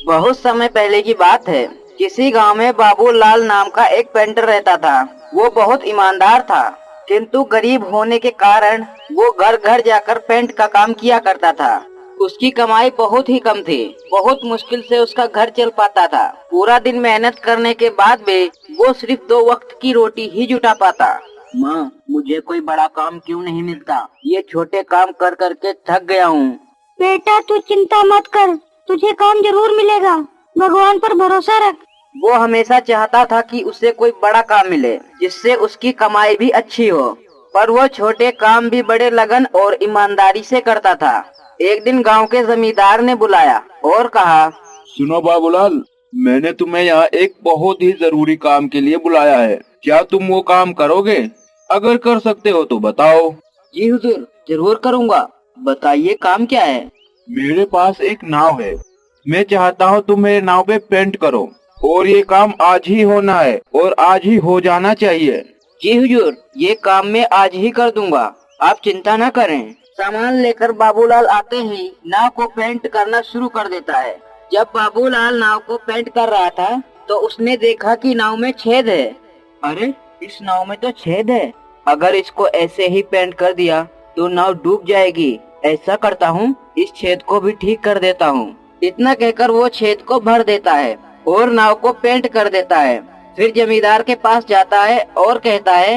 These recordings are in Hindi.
बहुत समय पहले की बात है। किसी गांव में बाबूलाल नाम का एक पेंटर रहता था। वो बहुत ईमानदार था, किंतु गरीब होने के कारण वो घर घर जाकर पेंट का काम किया करता था। उसकी कमाई बहुत ही कम थी। बहुत मुश्किल से उसका घर चल पाता था। पूरा दिन मेहनत करने के बाद भी वो सिर्फ 2 वक्त की रोटी ही जुटा पाता। माँ, मुझे कोई बड़ा काम क्यों नहीं मिलता? ये छोटे काम कर करके थक गया हूँ। बेटा तू चिंता मत कर, तुझे काम जरूर मिलेगा। भगवान पर भरोसा रख। वो हमेशा चाहता था कि उसे कोई बड़ा काम मिले जिससे उसकी कमाई भी अच्छी हो, पर वो छोटे काम भी बड़े लगन और ईमानदारी से करता था। एक दिन गांव के जमींदार ने बुलाया और कहा, सुनो बाबूलाल, मैंने तुम्हें यहाँ एक बहुत ही जरूरी काम के लिए बुलाया है। क्या तुम वो काम करोगे? अगर कर सकते हो तो बताओ। जी हुजूर, जरूर करूँगा। बताइए काम क्या है? मेरे पास एक नाव है। मैं चाहता हूँ तुम मेरे नाव पे पेंट करो, और ये काम आज ही होना है और आज ही हो जाना चाहिए। जी हुजूर, ये काम मैं आज ही कर दूंगा। आप चिंता न करें। सामान लेकर बाबूलाल आते ही नाव को पेंट करना शुरू कर देता है। जब बाबूलाल नाव को पेंट कर रहा था तो उसने देखा कि नाव में छेद है। अरे, इस नाव में तो छेद है। अगर इसको ऐसे ही पेंट कर दिया तो नाव डूब जाएगी। ऐसा करता हूँ, इस छेद को भी ठीक कर देता हूँ। इतना कहकर वो छेद को भर देता है और नाव को पेंट कर देता है। फिर जमींदार के पास जाता है और कहता है,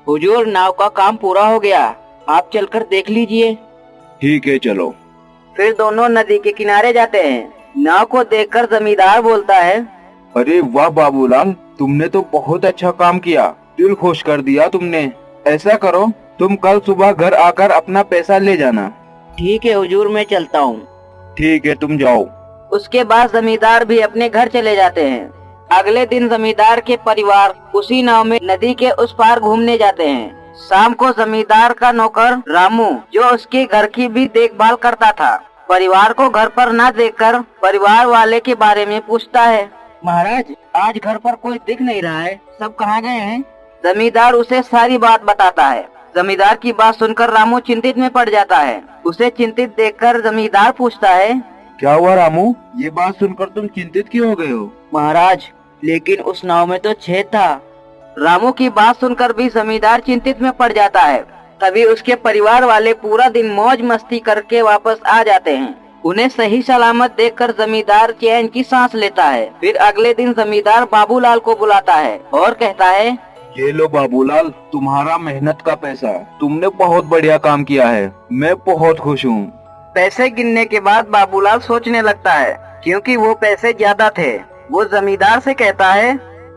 हुजूर, नाव का काम पूरा हो गया, आप चलकर देख लीजिए। ठीक है, चलो। फिर दोनों नदी के किनारे जाते हैं। नाव को देखकर जमींदार बोलता है, अरे वाह बाबूलाल, तुमने तो बहुत अच्छा काम किया। दिल खुश कर दिया तुमने। ऐसा करो, तुम कल सुबह घर आकर अपना पैसा ले जाना। ठीक है हुजूर, मैं चलता हूँ। ठीक है, तुम जाओ। उसके बाद जमींदार भी अपने घर चले जाते हैं। अगले दिन जमींदार के परिवार उसी नाव में नदी के उस पार घूमने जाते हैं। शाम को जमींदार का नौकर रामू, जो उसके घर की भी देखभाल करता था, परिवार को घर पर न देखकर परिवार वाले के बारे में पूछता है। महाराज, आज घर पर कोई दिख नहीं रहा है, सब कहाँ गए हैं? जमींदार उसे सारी बात बताता है। जमींदार की बात सुनकर रामू चिंतित में पड़ जाता है। उसे चिंतित देखकर जमींदार पूछता है, क्या हुआ रामू? ये बात सुनकर तुम चिंतित क्यों हो गए हो? महाराज, लेकिन उस नाव में तो छेद था। रामू की बात सुनकर भी जमींदार चिंतित में पड़ जाता है। तभी उसके परिवार वाले पूरा दिन मौज मस्ती करके वापस आ जाते हैं। उन्हें सही सलामत देखकर जमींदार चैन की सांस लेता है। फिर अगले दिन जमींदार बाबूलाल को बुलाता है और कहता है, ये लो बाबूलाल, तुम्हारा मेहनत का पैसा। तुमने बहुत बढ़िया काम किया है। मैं बहुत खुश हूँ। पैसे गिनने के बाद बाबूलाल सोचने लगता है, क्योंकि वो पैसे ज्यादा थे। वो जमींदार से कहता है,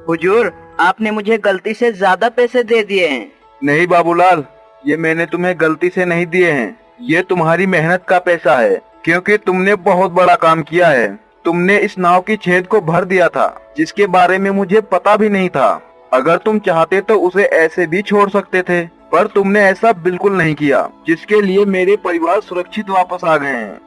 हुजूर, आपने मुझे गलती से ज्यादा पैसे दे दिए हैं। नहीं बाबूलाल, ये मैंने तुम्हें गलती से नहीं दिए हैं। ये तुम्हारी मेहनत का पैसा है, क्योंकि तुमने बहुत बड़ा काम किया है। तुमने इस नाव की छेद को भर दिया था, जिसके बारे में मुझे पता भी नहीं था। अगर तुम चाहते तो उसे ऐसे भी छोड़ सकते थे, पर तुमने ऐसा बिल्कुल नहीं किया, जिसके लिए मेरे परिवार सुरक्षित वापस आ गए हैं।